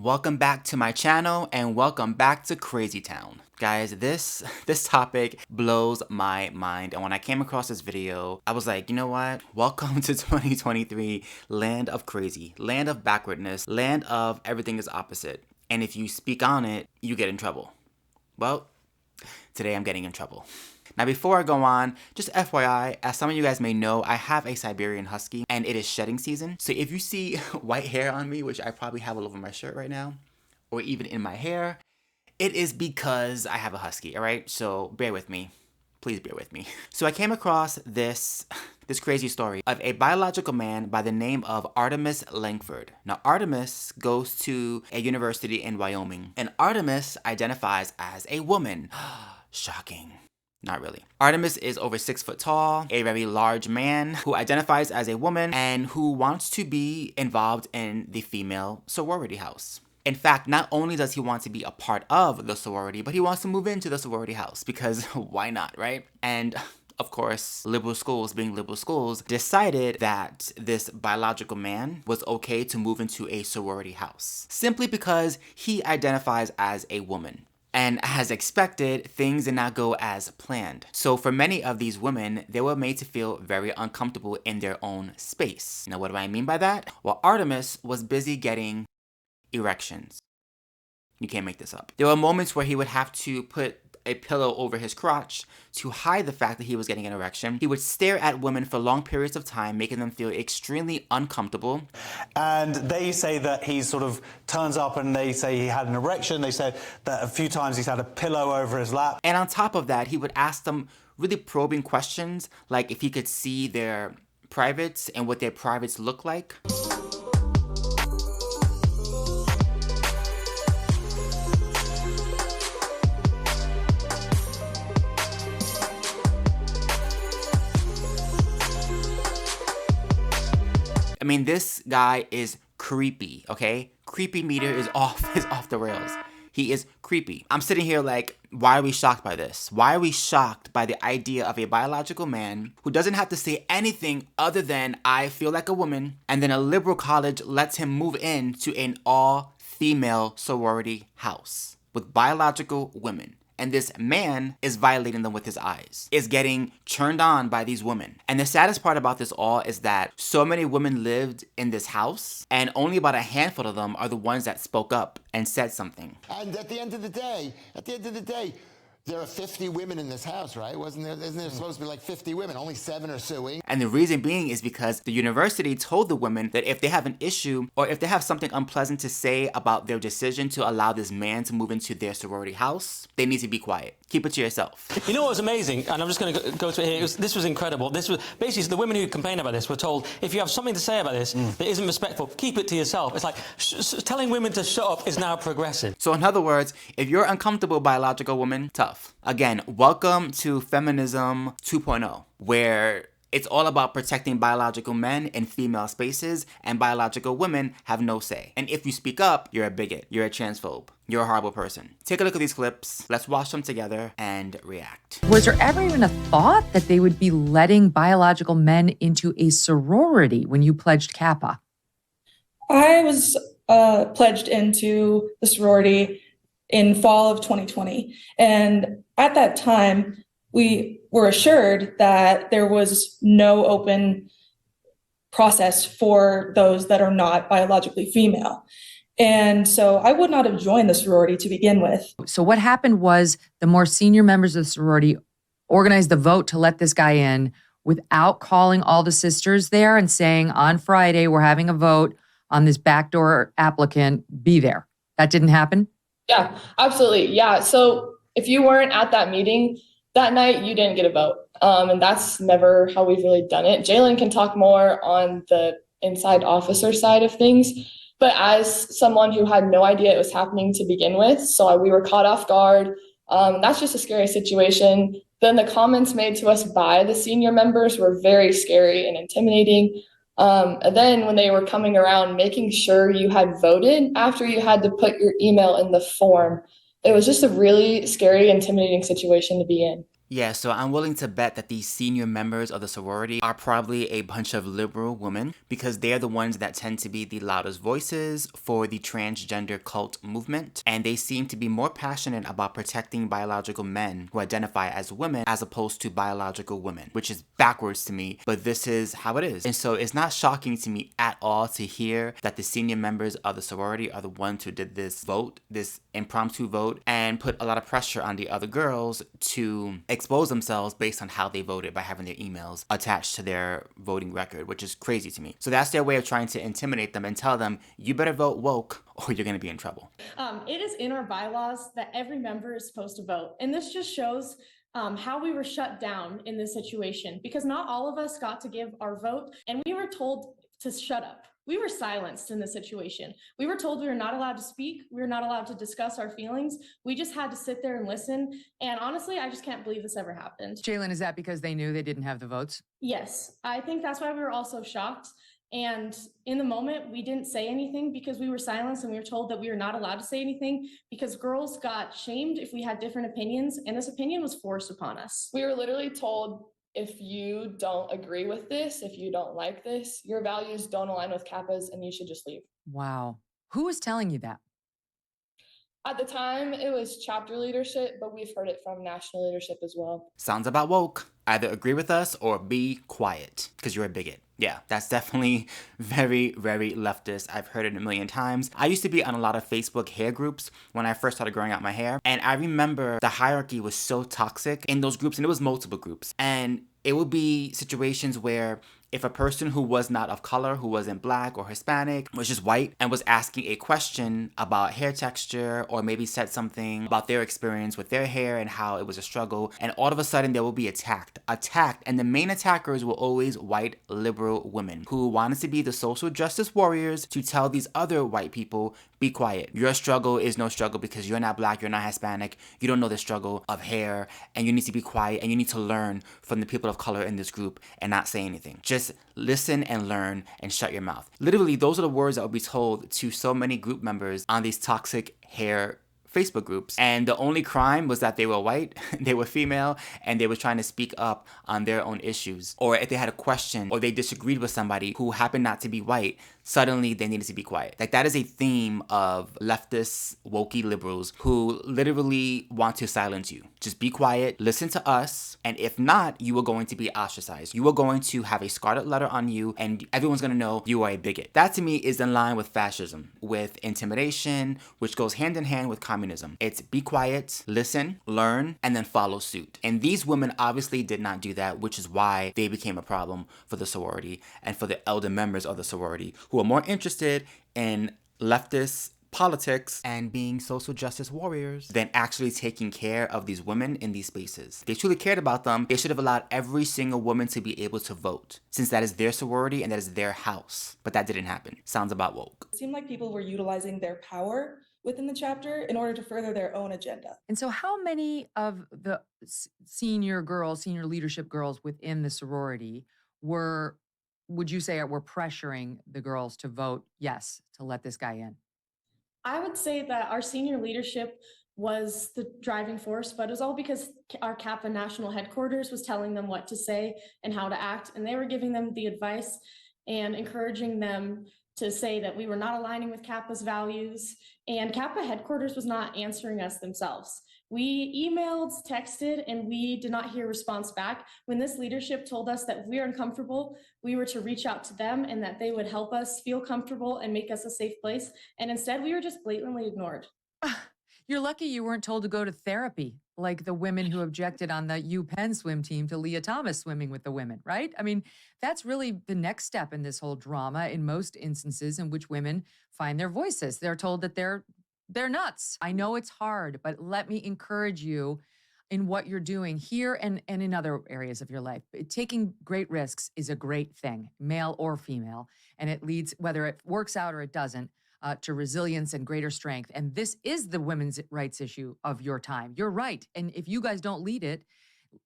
Welcome back to my channel and welcome back to Crazy Town. Guys, this topic blows my mind, and when I came across this video, I was like, you know what? Welcome to 2023, land of crazy, land of backwardness, land of everything is opposite. And if you speak on it, you get in trouble. Well, today I'm getting in trouble. Now, before I go on, just FYI, as some of you guys may know, I have a Siberian Husky and it is shedding season. So if you see white hair on me, which I probably have all over my shirt right now, or even in my hair, it is because I have a Husky, all right? So bear with me. Please bear with me. So I came across this crazy story of a biological man by the name of Artemis Langford. Now, Artemis goes to a university in Wyoming, and Artemis identifies as a woman. Shocking. Not really. Artemis is over 6 foot tall, a very large man who identifies as a woman and who wants to be involved in the female sorority house. In fact, not only does he want to be a part of the sorority, but he wants to move into the sorority house because why not, right? And of course, liberal schools, being liberal schools, decided that this biological man was okay to move into a sorority house simply because he identifies as a woman. And as expected, things did not go as planned. So for many of these women, they were made to feel very uncomfortable in their own space. Now, what do I mean by that? Well, Artemis was busy getting erections. You can't make this up. There were moments where he would have to put a pillow over his crotch to hide the fact that he was getting an erection. He would stare at women for long periods of time, making them feel extremely uncomfortable. And they say that he sort of turns up and they say he had an erection. They said that a few times he's had a pillow over his lap. And on top of that, he would ask them really probing questions, like if he could see their privates and what their privates look like. I mean, this guy is creepy, okay? Creepy meter is off the rails. He is creepy. I'm sitting here like, why are we shocked by this? Why are we shocked by the idea of a biological man who doesn't have to say anything other than, I feel like a woman, and then a liberal college lets him move into an all-female sorority house with biological women? And this man is violating them with his eyes, is getting turned on by these women. And the saddest part about this all is that so many women lived in this house, and only about a handful of them are the ones that spoke up and said something. And at the end of the day, there are 50 women in this house, right? Isn't there supposed to be like 50 women? Only 7 are suing. And the reason being is because the university told the women that if they have an issue or if they have something unpleasant to say about their decision to allow this man to move into their sorority house, they need to be quiet. Keep it to yourself. You know what was amazing? And I'm just going to go to it here. This was incredible. This was basically the women who complained about this were told, if you have something to say about this that isn't respectful, keep it to yourself. It's like telling women to shut up is now progressive. So in other words, if you're uncomfortable biological woman, tough. Again, welcome to Feminism 2.0, where it's all about protecting biological men in female spaces, and biological women have no say. And if you speak up, you're a bigot, you're a transphobe, you're a horrible person. Take a look at these clips, let's watch them together and react. Was there ever even a thought that they would be letting biological men into a sorority when you pledged Kappa? I was pledged into the sorority in fall of 2020. And at that time, we were assured that there was no open process for those that are not biologically female. And so I would not have joined the sorority to begin with. So what happened was the more senior members of the sorority organized the vote to let this guy in without calling all the sisters there and saying, on Friday, we're having a vote on this backdoor applicant, be there. That didn't happen? Yeah, absolutely. Yeah. So if you weren't at that meeting that night, you didn't get a vote. And that's never how we've really done it. Jalen can talk more on the inside officer side of things. But as someone who had no idea it was happening to begin with, so we were caught off guard. That's just a scary situation. Then the comments made to us by the senior members were very scary and intimidating. And then when they were coming around, making sure you had voted after you had to put your email in the form, it was just a really scary, intimidating situation to be in. Yeah, so I'm willing to bet that these senior members of the sorority are probably a bunch of liberal women because they're the ones that tend to be the loudest voices for the transgender cult movement. And they seem to be more passionate about protecting biological men who identify as women as opposed to biological women, which is backwards to me, but this is how it is. And so it's not shocking to me at all to hear that the senior members of the sorority are the ones who did this vote, this impromptu vote, and put a lot of pressure on the other girls to expose themselves based on how they voted by having their emails attached to their voting record, which is crazy to me. So that's their way of trying to intimidate them and tell them, you better vote woke or you're going to be in trouble. It is in our bylaws that every member is supposed to vote. And this just shows how we were shut down in this situation because not all of us got to give our vote and we were told to shut up. We were silenced in this situation. We were told we were not allowed to speak. We were not allowed to discuss our feelings. We just had to sit there and listen. And honestly, I just can't believe this ever happened. Jalen, is that because they knew they didn't have the votes? Yes, I think that's why we were all so shocked. And in the moment, we didn't say anything because we were silenced and we were told that we were not allowed to say anything because girls got shamed if we had different opinions. And this opinion was forced upon us. We were literally told, if you don't agree with this, if you don't like this, your values don't align with Kappa's and you should just leave. Wow. Who was telling you that? At the time, it was chapter leadership, but we've heard it from national leadership as well. Sounds about woke. Either agree with us or be quiet because you're a bigot. Yeah, that's definitely very, very leftist. I've heard it a million times. I used to be on a lot of Facebook hair groups when I first started growing out my hair. And I remember the hierarchy was so toxic in those groups, and it was multiple groups. And it would be situations where if a person who was not of color, who wasn't black or Hispanic, was just white and was asking a question about hair texture or maybe said something about their experience with their hair and how it was a struggle, and all of a sudden they will be attacked, and the main attackers were always white liberal women who wanted to be the social justice warriors to tell these other white people, be quiet. Your struggle is no struggle because you're not black, you're not Hispanic, you don't know the struggle of hair, and you need to be quiet and you need to learn from the people of color in this group and not say anything. Just listen and learn and shut your mouth. Literally, those are the words that would be told to so many group members on these toxic hair Facebook groups. And the only crime was that they were white, they were female, and they were trying to speak up on their own issues. Or if they had a question or they disagreed with somebody who happened not to be white, suddenly they needed to be quiet. Like, that is a theme of leftist, wokey liberals who literally want to silence you. Just be quiet, listen to us, and if not, you are going to be ostracized. You are going to have a scarlet letter on you, and everyone's going to know you are a bigot. That to me is in line with fascism, with intimidation, which goes hand in hand with communism. It's be quiet, listen, learn, and then follow suit. And these women obviously did not do that, which is why they became a problem for the sorority and for the elder members of the sorority, who are more interested in leftist politics and being social justice warriors than actually taking care of these women in these spaces. If they truly cared about them, they should have allowed every single woman to be able to vote, since that is their sorority and that is their house. But that didn't happen. Sounds about woke. It seemed like people were utilizing their power within the chapter in order to further their own agenda. And so how many of the senior leadership girls within the sorority would you say were pressuring the girls to vote yes, to let this guy in? I would say that our senior leadership was the driving force, but it was all because our Kappa national headquarters was telling them what to say and how to act, and they were giving them the advice and encouraging them to say that we were not aligning with Kappa's values, and Kappa headquarters was not answering us themselves. We emailed, texted, and we did not hear a response back. When this leadership told us that if we are uncomfortable, we were to reach out to them and that they would help us feel comfortable and make us a safe place. And instead, we were just blatantly ignored. You're lucky you weren't told to go to therapy, like the women who objected on the UPenn swim team to Leah Thomas swimming with the women, right? I mean, that's really the next step in this whole drama in most instances in which women find their voices. They're told that they're nuts. I know it's hard, but let me encourage you in what you're doing here and in other areas of your life. Taking great risks is a great thing, male or female, and it leads, whether it works out or it doesn't, to resilience and greater strength. And this is the women's rights issue of your time. You're right. And if you guys don't lead it,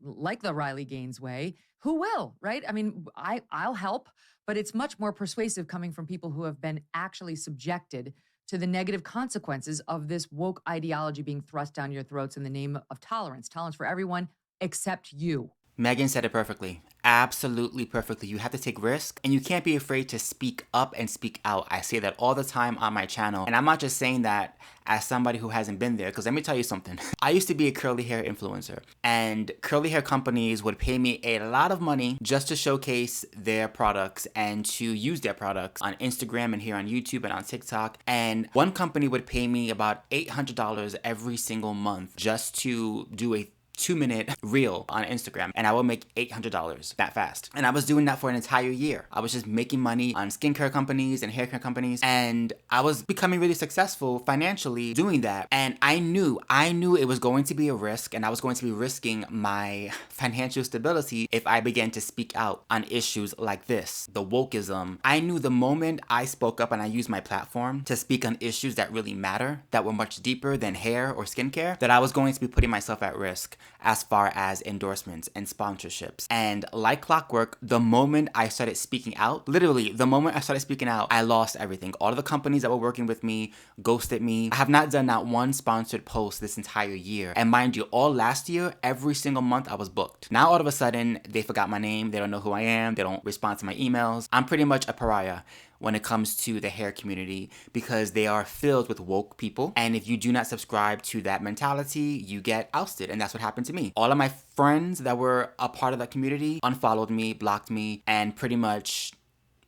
like the Riley Gaines way, who will, right? I mean, I'll help, but it's much more persuasive coming from people who have been actually subjected to the negative consequences of this woke ideology being thrust down your throats in the name of tolerance for everyone, except you. Megan said it perfectly. Absolutely perfectly. You have to take risk and you can't be afraid to speak up and speak out. I say that all the time on my channel. And I'm not just saying that as somebody who hasn't been there, because let me tell you something. I used to be a curly hair influencer, and curly hair companies would pay me a lot of money just to showcase their products and to use their products on Instagram and here on YouTube and on TikTok. And one company would pay me about $800 every single month just to do a 2-minute reel on Instagram, and I will make $800 that fast. And I was doing that for an entire year. I was just making money on skincare companies and hair care companies, and I was becoming really successful financially doing that. And I knew it was going to be a risk, and I was going to be risking my financial stability if I began to speak out on issues like this, the wokeism. I knew the moment I spoke up and I used my platform to speak on issues that really matter, that were much deeper than hair or skincare, that I was going to be putting myself at risk as far as endorsements and sponsorships. And like clockwork, the moment I started speaking out, literally the moment I started speaking out, I lost everything. All of the companies that were working with me ghosted me. I have not done not one sponsored post this entire year. And mind you, all last year, every single month I was booked. Now all of a sudden, they forgot my name. They don't know who I am. They don't respond to my emails. I'm pretty much a pariah when it comes to the hair community because they are filled with woke people. And if you do not subscribe to that mentality, you get ousted. And that's what happened to me. All of my friends that were a part of that community unfollowed me, blocked me, and pretty much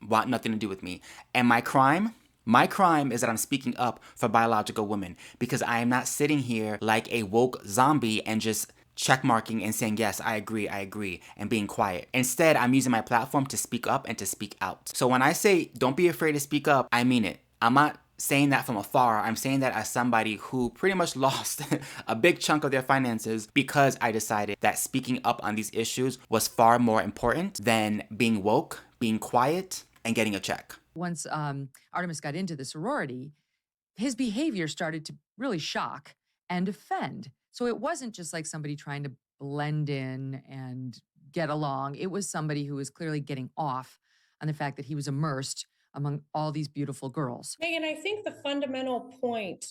want nothing to do with me. And my crime is that I'm speaking up for biological women because I am not sitting here like a woke zombie and just check marking and saying, yes, I agree, and being quiet. Instead, I'm using my platform to speak up and to speak out. So when I say don't be afraid to speak up, I mean it. I'm not saying that from afar. I'm saying that as somebody who pretty much lost a big chunk of their finances because I decided that speaking up on these issues was far more important than being woke, being quiet, and getting a check. Once Artemis got into the sorority, his behavior started to really shock and offend. So it wasn't just like somebody trying to blend in and get along. It was somebody who was clearly getting off on the fact that he was immersed among all these beautiful girls. Megan, I think the fundamental point,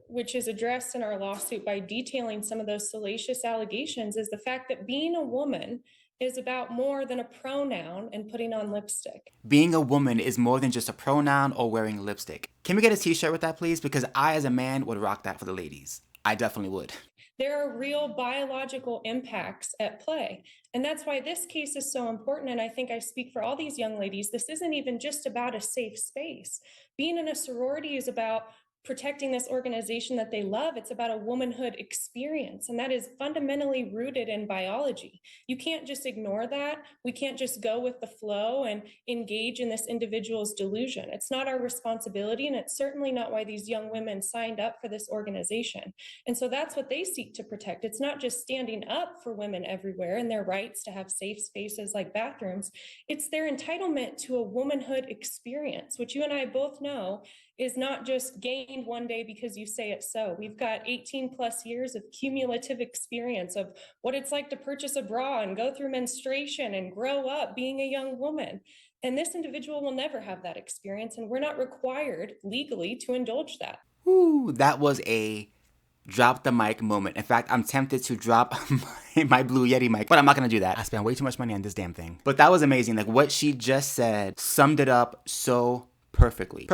which is addressed in our lawsuit by detailing some of those salacious allegations, is the fact that being a woman is about more than a pronoun and putting on lipstick. Being a woman is more than just a pronoun or wearing lipstick. Can we get a t-shirt with that, please? Because I, as a man, would rock that for the ladies. I definitely would. There are real biological impacts at play. And that's why this case is so important. And I think I speak for all these young ladies. This isn't even just about a safe space. Being in a sorority is about protecting this organization that they love. It's about a womanhood experience, and that is fundamentally rooted in biology. You can't just ignore that. We can't just go with the flow and engage in this individual's delusion. It's not our responsibility, and it's certainly not why these young women signed up for this organization. And so that's what they seek to protect. It's not just standing up for women everywhere and their rights to have safe spaces like bathrooms. It's their entitlement to a womanhood experience, which you and I both know is not just gained one day because you say it so. We've got 18 plus years of cumulative experience of what it's like to purchase a bra and go through menstruation and grow up being a young woman. And this individual will never have that experience, and we're not required legally to indulge that. Ooh, that was a drop the mic moment. In fact, I'm tempted to drop my Blue Yeti mic, but I'm not gonna do that. I spent way too much money on this damn thing. But that was amazing. Like what she just said summed it up so perfectly.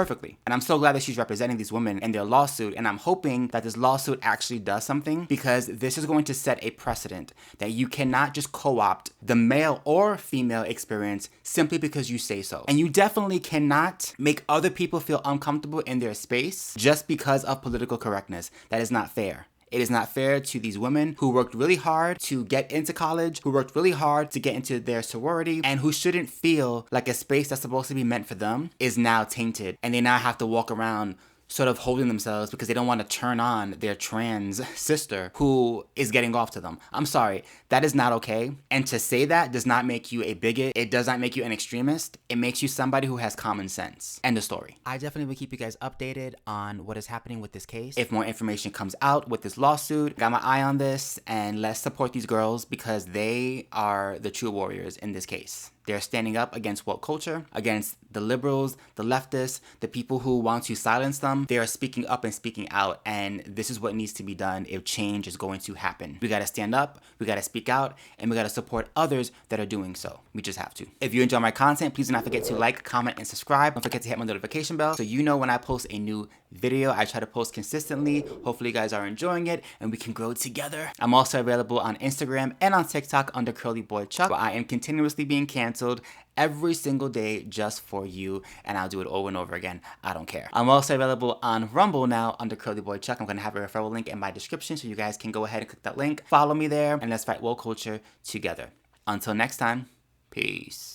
And I'm so glad that she's representing these women in their lawsuit, and I'm hoping that this lawsuit actually does something, because this is going to set a precedent that you cannot just co-opt the male or female experience simply because you say so. And you definitely cannot make other people feel uncomfortable in their space just because of political correctness. That is not fair. It is not fair to these women who worked really hard to get into college, who worked really hard to get into their sorority, and who shouldn't feel like a space that's supposed to be meant for them is now tainted. And they now have to walk around sort of holding themselves because they don't want to turn on their trans sister who is getting off to them. I'm sorry, that is not okay. And to say that does not make you a bigot. It does not make you an extremist. It makes you somebody who has common sense. End of story. I definitely will keep you guys updated on what is happening with this case. If more information comes out with this lawsuit, got my eye on this, and let's support these girls because they are the true warriors in this case. They're standing up against woke culture, against the liberals, the leftists, the people who want to silence them. They are speaking up and speaking out, and this is what needs to be done if change is going to happen. We gotta stand up, we gotta speak out, and we gotta support others that are doing so. We just have to. If you enjoy my content, please do not forget to like, comment, and subscribe. Don't forget to hit my notification bell so you know when I post a new video. I try to post consistently. Hopefully you guys are enjoying it and we can grow together. I'm also available on Instagram and on TikTok under CurlyBoyChuck. I am continuously being canceled every single day just for you, and I'll do it over and over again. I don't care. I'm also available on Rumble now under CurlyBoyChuck. I'm gonna have a referral link in my description so you guys can go ahead and click that link. Follow me there and let's fight woke culture together. Until next time, peace.